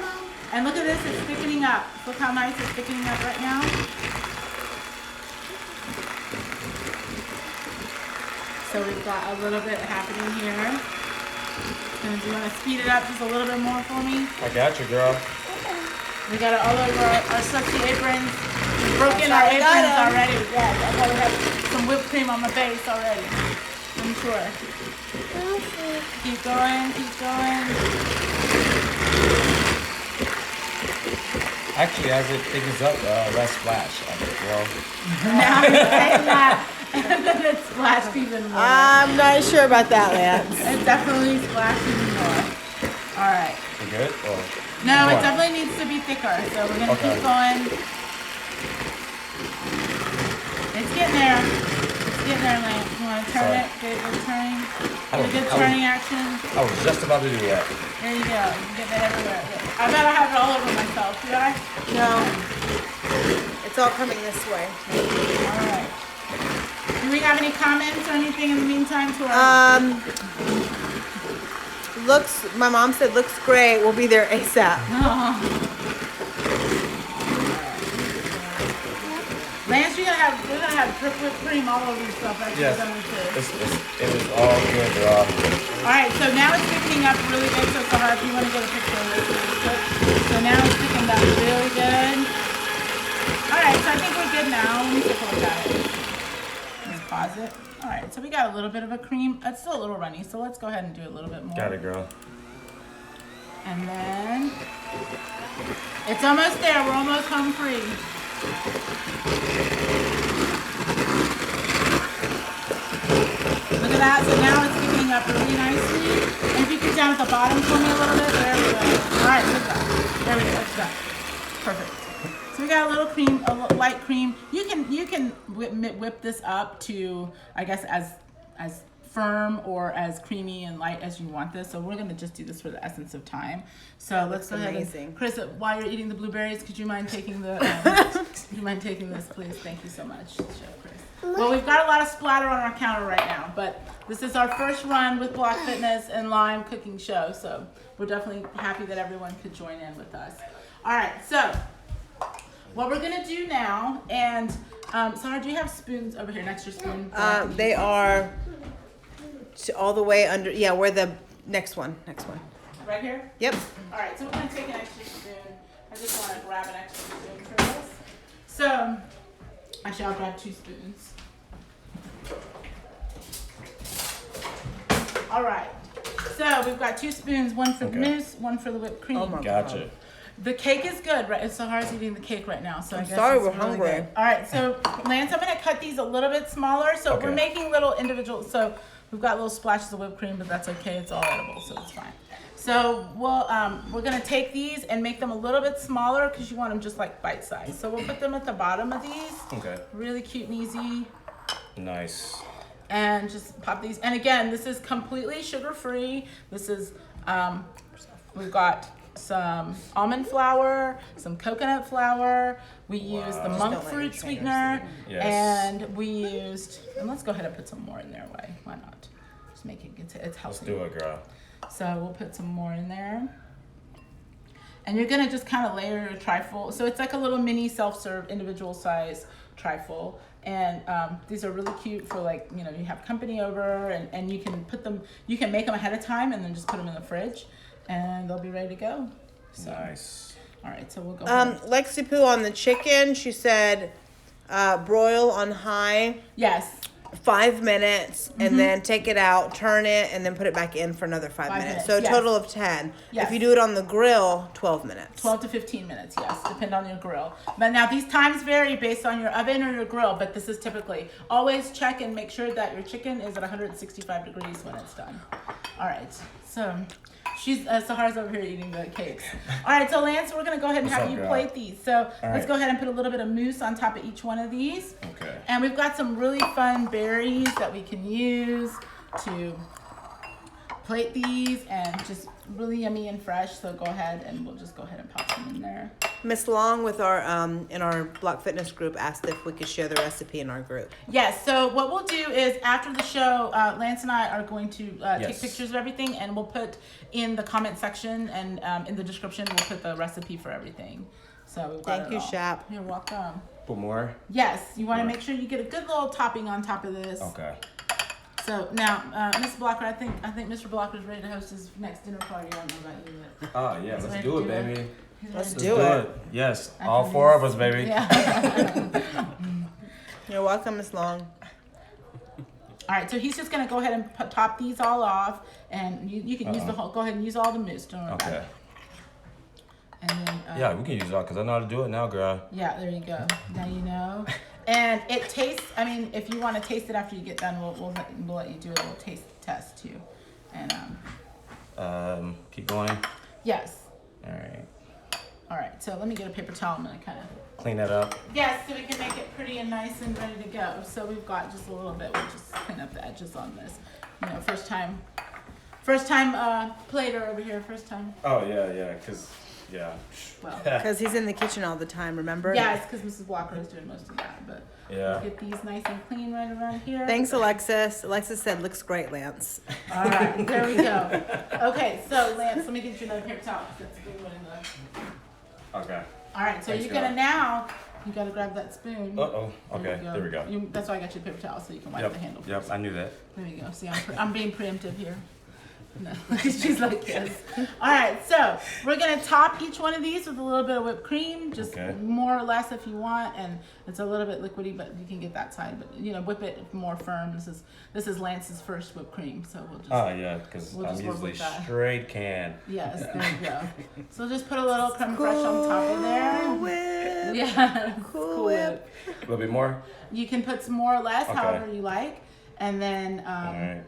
S3: And look at this, it's thickening up. Look how nice it's thickening up right now. So we've got a little bit happening here. And do you want to speed it up just a little bit more for me?
S1: I got you, girl.
S3: We got it all over our sexy aprons. We've broken our
S2: I got
S3: aprons
S2: 'em.
S3: already. Yeah, I probably have some whipped cream on my base already. I'm sure. Keep going, keep going.
S1: Actually, as it thickens up, less splash. Well,
S3: Now I'm saying that. And then it splashed even more.
S2: I'm not sure about that, Lance.
S3: It definitely splashed even more. Alright.
S1: you good? Or
S3: No, it
S1: More.
S3: definitely needs to be thicker, so we're gonna
S1: Okay.
S3: keep going. It's getting there. It's getting there, Lance. You wanna turn
S1: Sorry.
S3: it? Get a good turning.
S1: I
S3: Get a
S1: was-
S3: good
S1: I was-
S3: turning action.
S1: I was just about to do that.
S3: There you go. You get that everywhere. I bet I have it all over myself. Do I?
S2: No. It's all coming this way.
S3: Alright. Do we have any comments or anything in the meantime to our
S2: Looks. My mom said looks great. We'll be there ASAP.
S3: Lance, we're gonna have drip whipped cream all over yourself after
S1: Yes.
S3: you're done with this.
S1: It is all good, girl.
S3: Alright, so now it's thickening up really good, so Sahar, if you want to get a picture of this really quick. So now it's thickened up really good. Alright, so I think we're good now. Let me take a look at it. Let's pause it. Alright, so we got a little bit of a cream. It's still a little runny, so let's go ahead and do a little bit more.
S1: Got it, girl.
S3: And then it's almost there. We're almost home free. Look at that. So now it's thickening up really nicely. And if you get down at the bottom for me a little bit, there we go. All right, look at that. There we go. That's done. Perfect. So we got a little cream, light cream. You can whip this up to, I guess, as firm or as creamy and light as you want this. So we're gonna just do this for the essence of time. So let's go ahead
S2: amazing.
S3: and, Chris, while you're eating the blueberries, could you mind taking the, could you mind taking this, please? Thank you so much, Chef Chris. Well, we've got a lot of splatter on our counter right now, but this is our first run with Block Fitness and Lhyme cooking show. So we're definitely happy that everyone could join in with us. All right, so what we're gonna do now, and Sarah, do you have spoons over here next to your spoon?
S2: They are all the way under. Yeah, where the next one.
S3: Right here?
S2: Yep.
S3: All right, so we're gonna take an extra spoon. I just wanna grab an extra spoon for this. So, actually I'll grab 2 spoons. All right, so we've got 2 spoons, one for the
S1: Okay.
S3: mousse, one for the whipped cream.
S2: Oh my
S1: Gotcha.
S3: The cake is good, right? Sahar's eating the cake right now, so I
S2: I'm
S3: guess
S2: sorry,
S3: it's
S2: we're
S3: really
S2: hungry.
S3: good. All right, so Lance, I'm gonna cut these a little bit smaller. So
S1: Okay.
S3: we're making little individual. So we've got little splashes of whipped cream, but that's okay. It's all edible, so it's fine. So we're gonna take these and make them a little bit smaller because you want them just like bite size. So we'll put them at the bottom of these.
S1: Okay.
S3: Really cute and easy.
S1: Nice.
S3: And just pop these. And again, this is completely sugar-free. This is, we've got some almond flour, some coconut flour. We used the
S1: Wow.
S3: monk
S2: Just don't let your
S3: fruit
S2: trainers
S3: sweetener.
S1: Yes.
S3: And we used, and let's go ahead and put some more in there. Why not? Just make it, it's
S1: Let's
S3: healthy.
S1: do it, girl.
S3: So we'll put some more in there. And you're gonna just kind of layer your trifle. So it's like a little mini self-serve individual size trifle. And these are really cute for, like, you know, you have company over and you can put them, you can make them ahead of time and then just put them in the fridge and they'll be ready to go. So,
S1: Nice.
S3: all right, so we'll go ahead.
S2: Lexi Poo on the chicken. She said broil on high.
S3: Yes.
S2: 5 minutes, and then take it out, turn it, and then put it back in for another 5 minutes.
S3: minutes,
S2: So a
S3: yes.
S2: total of 10.
S3: Yes.
S2: If you do it on the grill, 12 minutes.
S3: 12 to 15 minutes, yes, depend on your grill. But now these times vary based on your oven or your grill, but this is typically. Always check and make sure that your chicken is at 165 degrees when it's done. All right, so Sahara's over here eating the cakes. All right, so Lance, we're gonna go ahead and have you plate these. So let's go ahead and put a little bit of mousse on top of each one of these.
S1: Okay.
S3: And we've got some really fun berries that we can use to plate these, and just really yummy and fresh. So go ahead and we'll just go ahead and pop them in there.
S2: Miss Long with our in our Block Fitness group asked if we could share the recipe in our group.
S3: Yes, so what we'll do is after the show, Lance and I are going to take pictures of everything, and we'll put in the comment section and in the description, we'll put the recipe for everything. So we've got
S2: Thank you,
S3: all.
S2: Shap.
S3: You're welcome.
S1: Put more?
S3: Yes, you want to make sure you get a good little topping on top of this.
S1: Okay.
S3: So now, Mr. Blocker, I think Mr. Blocker's ready to host his next dinner party. I don't know about you yet.
S1: Oh, yeah, let's do it, baby.
S2: Let's do it.
S1: Yes, all 4 of us, baby.
S3: Yeah.
S2: You're welcome, Miss Long.
S3: All right, so he's just gonna go ahead and top these all off, and you can use the whole. Go ahead and use all the mousse. Don't worry about
S1: Okay.
S3: it. And then
S1: Yeah, we can use it all because I know how to do it now, girl.
S3: yeah, there you go. Now you know. And it tastes. I mean, if you want to taste it after you get done, we'll let you do a little taste test too. And
S1: Keep going.
S3: yes.
S1: All right.
S3: All right. So let me get a paper towel. I'm gonna kind of.
S1: Clean that up.
S3: Yes, so we can make it pretty and nice and ready to go. So we've got just a little bit. We'll just clean up the edges on this. You know, first time plater over here. First time.
S1: Oh, yeah, because, yeah.
S3: Well.
S2: Because he's in the kitchen all the time, remember?
S3: Yeah, it's because Mrs. Blocker is doing most of that, but
S1: Yeah.
S3: get these nice and clean right around here.
S2: Thanks, Alexis. Alexis said, looks great, Lance.
S3: All right, there we go. Okay, so Lance, let me get you another paper towel. That's a big one in the.
S1: Okay.
S3: All right, so
S1: Thanks,
S3: you're gonna
S1: girl.
S3: now. You gotta grab that spoon.
S1: Uh-oh. Okay, there we go.
S3: That's why I got you a paper towel so you can wipe the handle.
S1: Yep, I knew that.
S3: There you go. See, I'm being preemptive here. No, she's like yes. All right, so we're gonna top each one of these with a little bit of whipped cream, just
S1: Okay.
S3: more or less if you want, and it's a little bit liquidy, but you can get that side. But you know, whip it more firm. This is Lance's first whipped cream, so we'll just.
S1: Oh, yeah, because
S3: We'll
S1: I'm
S3: just work
S1: usually
S3: with that.
S1: straight can.
S3: Yes, there you go. So just put a little creme fraiche on top of there.
S2: Cool Whip.
S3: Yeah,
S2: Cool Whip.
S1: A little bit more?
S3: You can put some more or less,
S1: Okay.
S3: however you like, and then
S1: All right.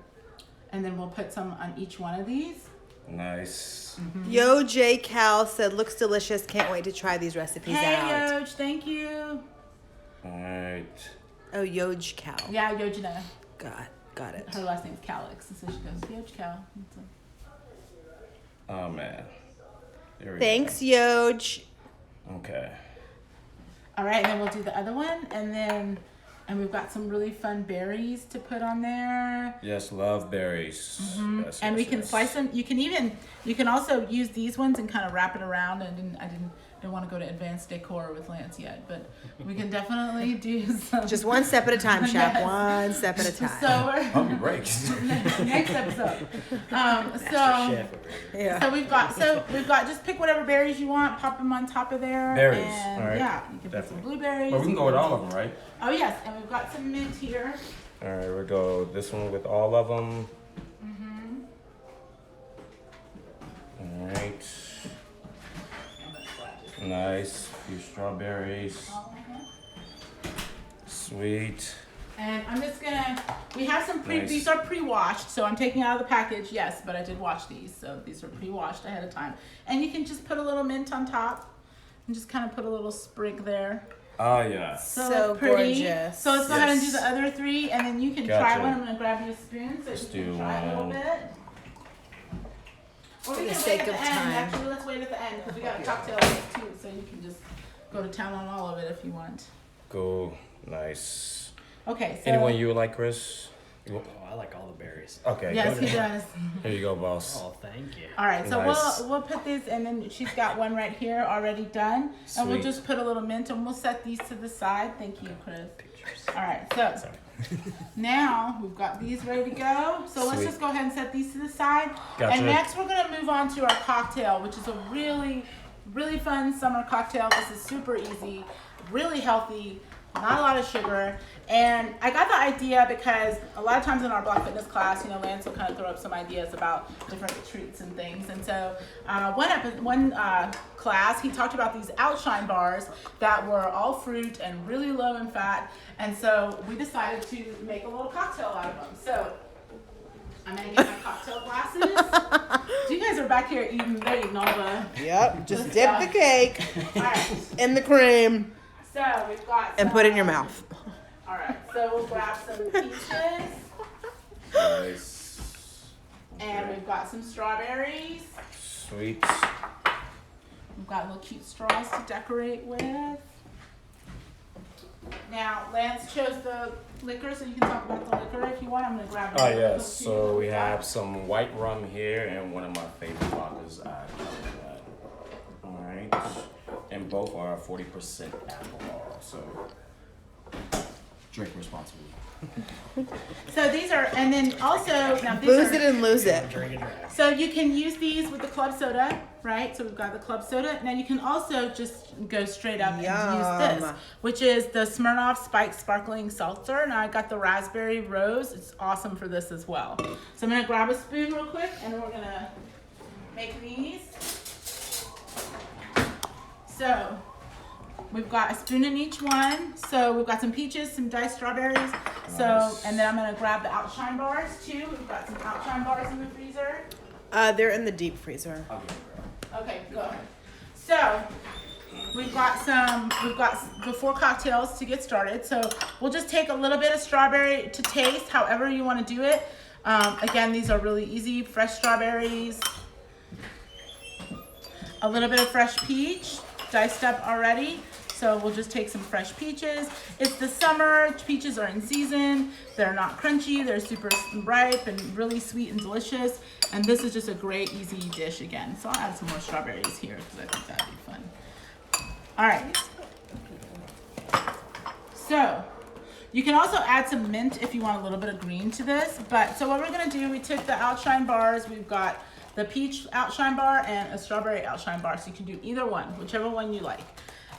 S3: and then we'll put some on each one of these.
S1: Nice.
S2: Yo, J. Cal said, looks delicious. Can't wait to try these recipes
S3: Hey,
S2: out.
S3: Yoj, thank you.
S1: All right.
S2: Oh, Yoj Cal.
S3: Yeah, Yojina.
S2: Got it.
S3: Her last name's Calix, and so she goes, Yoj Cal.
S1: Oh, man. There we
S2: Thanks, Yoj.
S1: go. Okay.
S3: All right, and then we'll do the other one, and we've got some really fun berries to put on there.
S1: Yes, love berries. Yes,
S3: And we
S1: yes,
S3: can
S1: yes.
S3: slice them. You can also use these ones and kind of wrap it around. I didn't want to go to advanced decor with Lance yet, but we can definitely do some.
S2: Just one step at a time, Shep.
S3: Yes.
S2: One step at a time.
S3: So we're
S1: Pump your brakes.
S3: next episode.
S4: Chef over here.
S2: Yeah.
S3: So we've got just pick whatever berries you want, pop them on top of there.
S1: Berries,
S3: And
S1: all right.
S3: yeah, you can put some
S1: Definitely.
S3: blueberries.
S1: Well, we can go with all of them, right?
S3: Oh yes, and we've got some mint here.
S1: All right, we'll go this one with all of them. All right. Nice. A few strawberries. Sweet.
S3: And I'm just gonna. We have some
S1: Nice.
S3: These are pre-washed, so I'm taking out of the package. Yes, but I did wash these, so these are pre-washed ahead of time. And you can just put a little mint on top, and just kind of put a little sprig there.
S1: Oh, yeah.
S3: So,
S2: So
S3: look pretty.
S2: gorgeous.
S3: So let's go ahead and do
S1: Yes.
S3: the other three, and then you can try
S1: Gotcha.
S3: one. I'm gonna grab you a spoon so
S1: Let's
S3: you can
S1: do
S3: try a little
S1: one.
S3: bit. Or
S2: For
S3: we
S2: the
S3: can
S2: sake
S3: wait at
S2: of
S3: the end.
S2: time.
S3: Actually, let's wait at the end because we got a cocktail too, so you can just go to town on all of it if you want.
S1: Go. Nice.
S3: Okay. So.
S1: Anyone you would like, Chris?
S4: Oh, I like all the berries.
S1: Okay.
S3: Yes,
S1: go
S3: he
S1: ahead.
S3: does.
S1: Here you go, boss.
S4: Oh, thank you.
S3: All right, so
S1: Nice.
S3: we'll put this, and then she's got one right here already done, and we'll
S1: Sweet.
S3: just put a little mint, and we'll set these to the side. Thank you, Chris. All right, so now we've got these ready to go. So let's
S1: Sweet.
S3: just go ahead and set these to the side.
S1: Gotcha.
S3: And next we're gonna move on to our cocktail, which is a really, really fun summer cocktail. This is super easy, really healthy. not a lot of sugar. And I got the idea because a lot of times in our Block Fitness class, you know, Lance will kind of throw up some ideas about different treats and things. And so one class, he talked about these Outshine bars that were all fruit and really low in fat. And so we decided to make a little cocktail out of them. So I'm gonna get my cocktail glasses. You guys are back here eating all the.
S2: Yep. Just dip the cake
S3: All right.
S2: in the cream
S3: So we've got.
S2: and put it in your mouth.
S3: All right. So we'll grab some peaches,
S1: Nice.
S3: and we've got some strawberries.
S1: Sweet.
S3: We've got little cute straws to decorate with. Now, Lance chose the liquor, so you can talk about the liquor if you want. I'm gonna grab it.
S1: Oh yes, so we have some white rum here and one of my favorite vodkas. All right, and both are 40% alcohol, so drink responsibly.
S3: So these are, and then also now these
S2: Booze
S3: are,
S2: it and lose it.
S4: Drink and drive.
S3: so you can use these with the club soda, right? So we've got the club soda. Now you can also just go straight up and use this,
S2: Yum.
S3: which is the Smirnoff Spiked Sparkling Seltzer. Now I got the raspberry rose. It's awesome for this as well. So I'm gonna grab a spoon real quick, and we're gonna make these. So we've got a spoon in each one. So we've got some peaches, some diced strawberries. So,
S1: Nice.
S3: and then I'm gonna grab the Outshine bars too. We've got some Outshine bars in the freezer.
S2: They're in the deep freezer.
S1: I'll give it a grab.
S3: Okay, go ahead. So we've got the 4 cocktails to get started. So we'll just take a little bit of strawberry to taste, however you want to do it. Again, these are really easy. Fresh strawberries, a little bit of fresh peach, diced up already. So we'll just take some fresh peaches. It's the summer, peaches are in season. They're not crunchy, they're super ripe and really sweet and delicious. And this is just a great, easy dish again. So I'll add some more strawberries here because I think that'd be fun. All right. So you can also add some mint if you want a little bit of green to this. But so what we're gonna do, we took the Outshine bars. We've got the peach Outshine bar and a strawberry Outshine bar. So you can do either one, whichever one you like.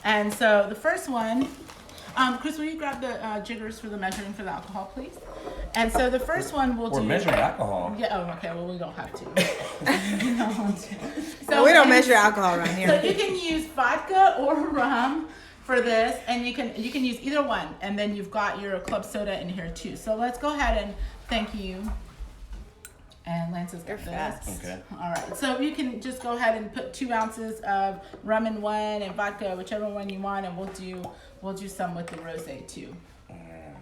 S3: And so the first one, Chris, will you grab the jiggers for the measuring for the alcohol, please? And so the first one we'll
S1: We're
S3: do.
S1: measuring alcohol.
S3: Yeah. Oh, okay. Well, we don't have to. We don't want to.
S2: No, we don't measure alcohol around
S3: So
S2: here.
S3: you can use vodka or rum for this, and you can use either one, and then you've got your club soda in here too. So let's go ahead and thank you. And Lance has got
S2: You're
S3: this.
S2: fast.
S1: Okay.
S3: All right. So you can just go ahead and put 2 ounces of rum in one and vodka, whichever one you want, and we'll do some with the rosé too.
S1: Alright.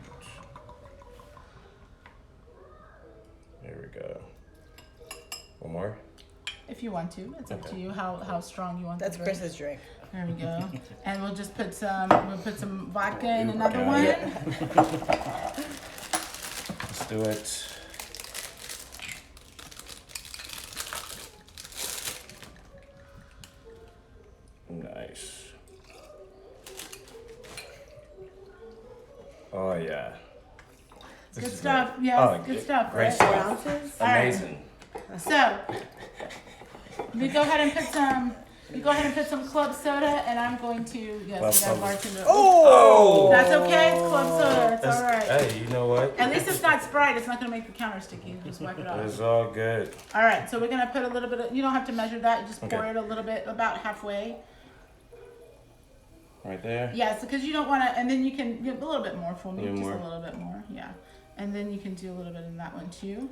S1: There we go. One more.
S3: If you want to, it's up to
S1: Okay.
S3: you how strong you want.
S2: That's
S3: the drink.
S2: Chris's drink.
S3: There we go. And we'll just put some vodka in another
S1: Okay.
S3: one.
S1: Let's do it. Nice. Oh yeah. This
S3: Good
S1: is
S3: stuff.
S1: great.
S3: Yes,
S1: Oh,
S3: good stuff,
S1: Great
S3: right?
S1: stuff.
S2: Ounces?
S3: All right.
S1: Amazing.
S3: So we go ahead and put some club soda, and I'm going to
S1: Club
S3: we got
S1: soda.
S3: a bartender.
S2: Oh!
S3: That's okay. It's club soda. It's all right.
S1: Hey, you know what?
S3: At least it's not Sprite. It's not gonna make the counter sticky. Just wipe it off.
S1: It's all good.
S3: All right. So we're gonna put a little bit of. You don't have to measure that. You just pour
S1: Okay.
S3: it a little bit, about halfway.
S1: Right there.
S3: Yes, because you don't want to. And then you can give a little bit more for me.
S1: A little
S3: Just
S1: more.
S3: a little bit more. Yeah. And then you can do a little bit in that one too.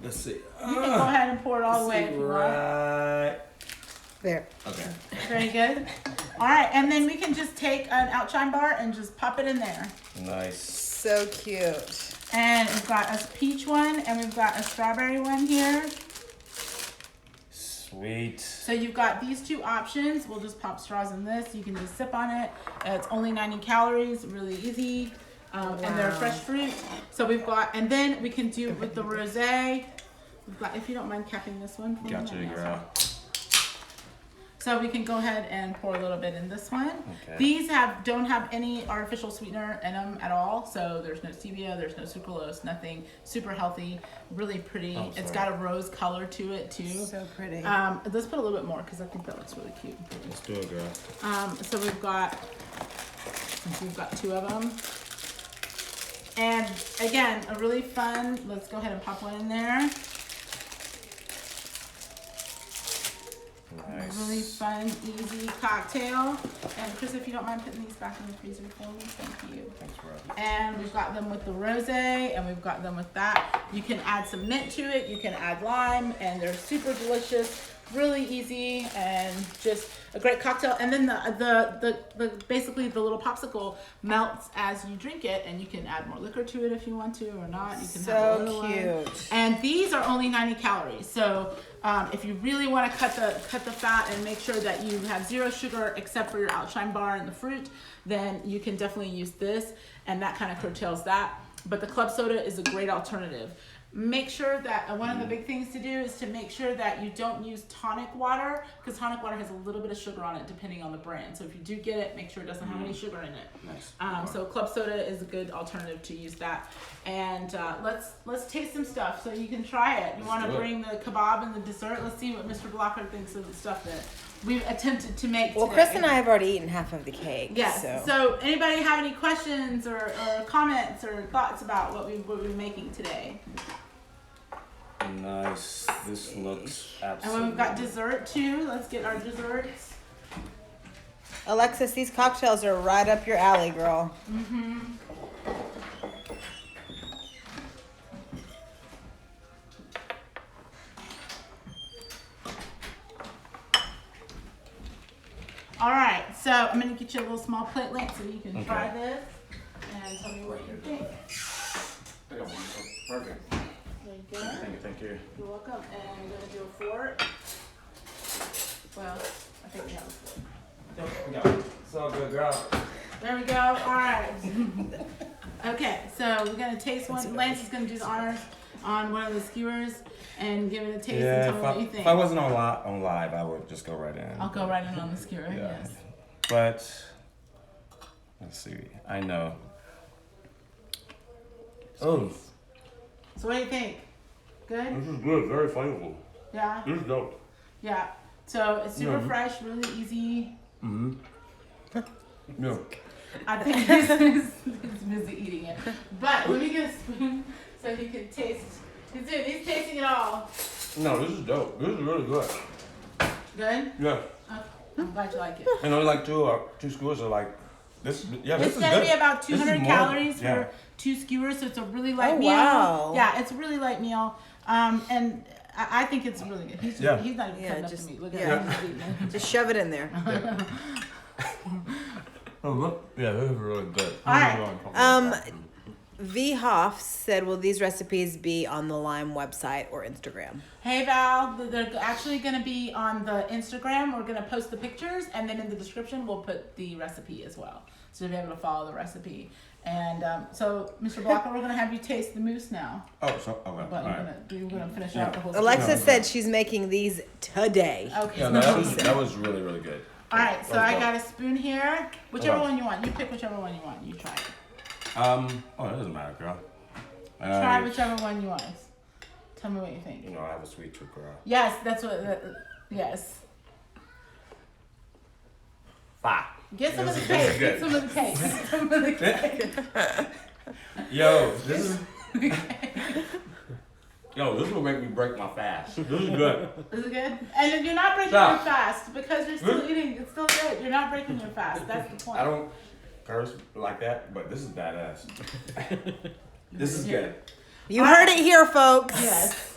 S1: Let's see.
S3: You can go ahead and pour it all the way if you want.
S1: Right.
S2: There.
S1: Okay.
S3: Very good. All right, and then we can just take an Outshine bar and just pop it in there.
S1: Nice.
S2: So cute.
S3: And we've got a peach one, and we've got a strawberry one here.
S1: Sweet.
S3: So you've got these 2 options. We'll just pop straws in this. You can just sip on it. It's only 90 calories, really easy. And they're
S2: Wow.
S3: fresh fruit. So we've got, and then we can do with the rosé. We've got, if you don't mind capping this one for me.
S1: Gotcha,
S3: that'd be
S1: girl.
S3: awesome. So we can go ahead and pour a little bit in this one.
S1: Okay.
S3: These don't have any artificial sweetener in them at all. So there's no stevia, there's no sucralose, nothing. Super healthy, really pretty.
S1: Oh,
S3: It's
S1: sorry.
S3: got a rose color to it too.
S2: So pretty.
S3: Let's put a little bit more because I think that looks really cute.
S1: Let's do it, girl.
S3: So we've got 2 of them. And again, a really fun, let's go ahead and pop one in there.
S1: Nice.
S3: Really fun, easy cocktail. And Chris, if you don't mind putting these back in the freezer for me, thank you.
S1: Thanks, bro.
S3: And we've got them with the rosé, and we've got them with that. You can add some mint to it, you can add lime, and they're super delicious, really easy, and just a great cocktail. And then the basically the little popsicle melts as you drink it, and you can add more liquor to it if you want to or not. You can have a little
S2: So
S3: one.
S2: cute.
S3: And these are only 90 calories. So if you really want to cut the fat and make sure that you have 0 sugar except for your Outshine bar and the fruit, then you can definitely use this, and that kind of curtails that. But the club soda is a great alternative. Make sure that one of the big things to do is to make sure that you don't use tonic water, because tonic water has a little bit of sugar on it depending on the brand. So if you do get it, make sure it doesn't have any sugar in it.
S1: Nice.
S3: So club soda is a good alternative to use that. And let's taste some stuff so you can try it. You want to
S1: do it.
S3: bring the kebab and the dessert. Let's see what Mr. Blocker thinks of the stuff that we've attempted to make
S2: Well,
S3: today.
S2: Chris and I have already eaten half of the cake.
S3: Yes. So anybody have any questions or comments or thoughts about what we're making today?
S1: Nice. This looks
S3: And
S1: absolutely.
S3: when we've got dessert too, let's get our desserts.
S2: Alexis, these cocktails are right up your alley, girl.
S3: Mm-hmm. All right, so I'm gonna get you a little small platelet so you can try
S1: Okay.
S3: this and tell me what you think.
S1: Perfect.
S3: There you go.
S1: Thank you.
S3: You're welcome. And I'm gonna do a fork. Well, I think we have a fork.
S1: We got it. It's all good, girl.
S3: There we go. All right. Okay, so we're gonna taste one. Lance is gonna do the honors on one of the skewers and give it a taste and tell me what you think.
S1: if I wasn't on live, I would just go right in.
S3: I'll go right in on the skewer.
S1: Yeah.
S3: Yes.
S1: But let's see. I know. Oh,
S3: So what do you think? Good?
S1: this is good. Very flavorful.
S3: Yeah?
S1: This is dope.
S3: Yeah. So it's super
S1: Yeah.
S3: fresh, really easy.
S1: Mm-hmm. Yeah.
S3: I think he's busy eating it. But let me get a spoon so he can taste. He's tasting it all.
S1: No, this is dope. This is really good.
S3: Good?
S1: Yeah.
S3: I'm glad you like it.
S1: And only like two skewers are like this. Yeah, this
S3: It's
S1: is
S3: gonna
S1: good.
S3: be about
S1: This is
S3: 200
S1: more-
S3: calories
S1: yeah.
S3: for 2 skewers, so it's a really light
S2: Oh,
S3: meal.
S2: wow.
S3: Yeah, it's a really light meal. And I think it's really good. He's
S1: Yeah.
S3: he's not even
S2: Yeah,
S3: cutting up
S2: just-
S3: to me. Look
S2: yeah.
S3: at him. He's eating it.
S2: Just shove it in there.
S1: Oh, look. Yeah, this is really good.
S3: All right.
S2: V. Hoff said, will these recipes be on the Lhyme website or Instagram?
S3: Hey Val, they're actually going to be on the Instagram. We're going to post the pictures, and then in the description we'll put the recipe as well, so you'll be able to follow the recipe. And so, Mr. Blocker, we're going to have you taste the mousse now.
S1: Oh, so okay.
S3: But
S1: All right.
S3: you're going to finish
S1: Yeah.
S3: out the whole.
S2: Alexis
S1: No,
S2: said she's making these today.
S3: Okay.
S1: Yeah, no, that was really, really good.
S3: All right, so
S1: Let's
S3: I
S1: go.
S3: got a spoon here. Whichever
S1: Oh.
S3: one you want. You pick whichever one you want. You try it.
S1: Oh, it doesn't matter, girl.
S3: Try whichever one you want. Tell me what you think.
S1: You know, I have a sweet tooth, girl.
S3: Yes, that's what. Yes.
S1: Five.
S3: Get some of the
S1: This is
S3: cake.
S1: good.
S3: Get some of the cake. Get some of the cake.
S1: Yo, this is. Yo, this will make me break my fast. This is good.
S3: Is it good? And if you're not breaking
S1: Stop.
S3: your fast because you're still eating, it's still good. You're not breaking your fast. That's the point.
S1: I don't curse like that, but this is badass. This is good.
S2: You heard it here, folks.
S3: Yes.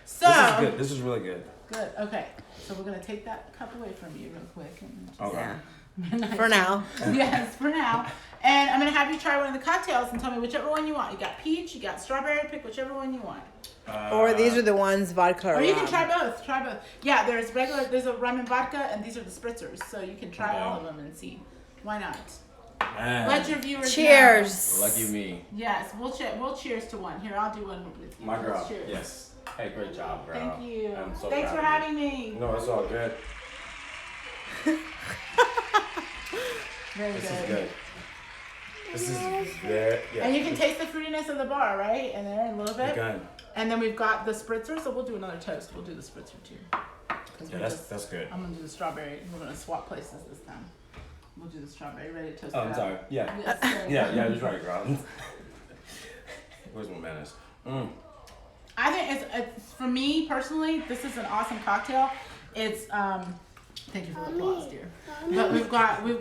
S3: So.
S1: This is good. This is really good.
S3: Good. Okay. So we're gonna take that cup away from you real quick. And just
S1: Okay.
S2: Yeah. For now.
S3: Yes, for now. And I'm gonna have you try one of the cocktails and tell me whichever one you want. You got peach, you got strawberry. Pick whichever one you want.
S2: Or these are the ones vodka
S3: Or you can
S2: rum.
S3: try both. Try both. Yeah, there's a rum and vodka, and these are the spritzers. So you can try
S1: Okay.
S3: all of them and see. Why not?
S1: Man,
S3: Let your viewers
S2: Cheers.
S1: lucky me.
S3: know. Yes, we'll cheers to one. Here, I'll do one with you.
S1: My girl.
S3: Cheers.
S1: Yes. Hey, great job, girl.
S3: Thank you.
S1: I'm so
S3: Thanks for
S1: proud of
S3: having me.
S1: you. No, it's all good.
S3: Very
S1: This
S3: good.
S1: is good. This is very, yeah.
S3: And you can taste the fruitiness of the bar, right? In there a little bit.
S1: Okay.
S3: And then we've got the spritzer, so we'll do another toast. We'll do the spritzer too. 'Cause
S1: Yeah,
S3: we're
S1: that's good.
S3: I'm gonna do the strawberry. We're gonna swap places this time. We'll do the strawberry. Ready to toast
S1: Oh,
S3: it
S1: I'm
S3: up?
S1: sorry. Yeah.
S3: Yes, sir.
S1: Yeah, that's right, girl. Where's my manners?
S3: I think it's for me personally. This is an awesome cocktail. It's thank you for the applause, dear. But we've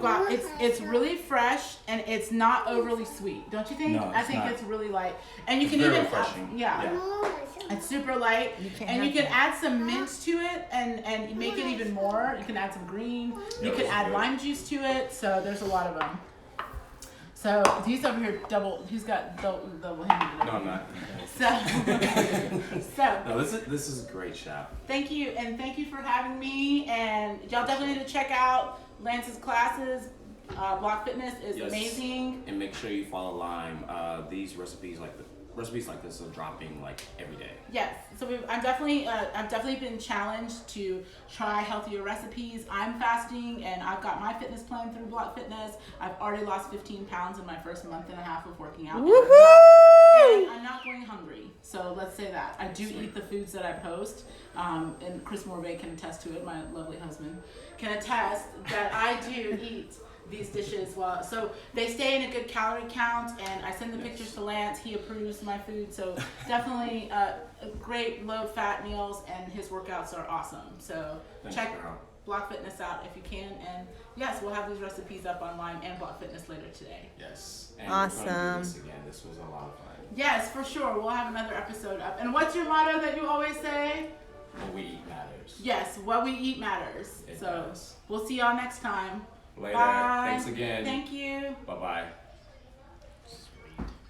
S3: got it's really fresh and it's not overly sweet, don't you think?
S1: No,
S3: I
S1: it's
S3: think
S1: not.
S3: it's really light, and you
S1: It's
S3: can
S1: very
S3: even
S1: refreshing.
S3: yeah. It's super light, and you can
S2: have
S3: add some mint to it and make it even more. You can add some green. You
S1: Yeah,
S3: can
S1: it's
S3: add
S1: good.
S3: lime juice to it. So there's a lot of them. So he's over here he's got double handed.
S1: No, I'm not.
S3: So
S1: No, this is a great shop.
S3: thank you, and thank you for having me. And y'all definitely need to check out Lance's classes. Block Fitness is
S1: Yes.
S3: amazing.
S1: And make sure you follow Lhyme. These recipes like this are dropping like every day.
S3: Yes, so I've definitely been challenged to try healthier recipes. I'm fasting, and I've got my fitness plan through Block Fitness. I've already lost 15 pounds in my first month and a half of working out.
S2: Woohoo!
S3: And I'm not going hungry, so let's say that. I do eat the foods that I post, and Chris Morvay can attest to it, my lovely husband, can attest that I do eat these dishes so they stay in a good calorie count, and I send the pictures to Lance. He approves my food, so definitely great low fat meals, and his workouts are awesome. So
S1: Thanks,
S3: check
S1: girl.
S3: Block Fitness out if you can, and yes, we'll have these recipes up on Lhyme and Block Fitness later today.
S1: Yes. And we're gonna do
S2: Awesome.
S1: this again. This was a lot of fun.
S3: Yes, for sure. We'll have another episode up. And what's your motto that you always say?
S1: What we eat matters.
S3: Yes, what we eat matters.
S1: It
S3: So
S1: does.
S3: we'll see y'all next time.
S1: Later.
S3: Bye.
S1: Thanks again.
S3: Thank you.
S1: Bye bye.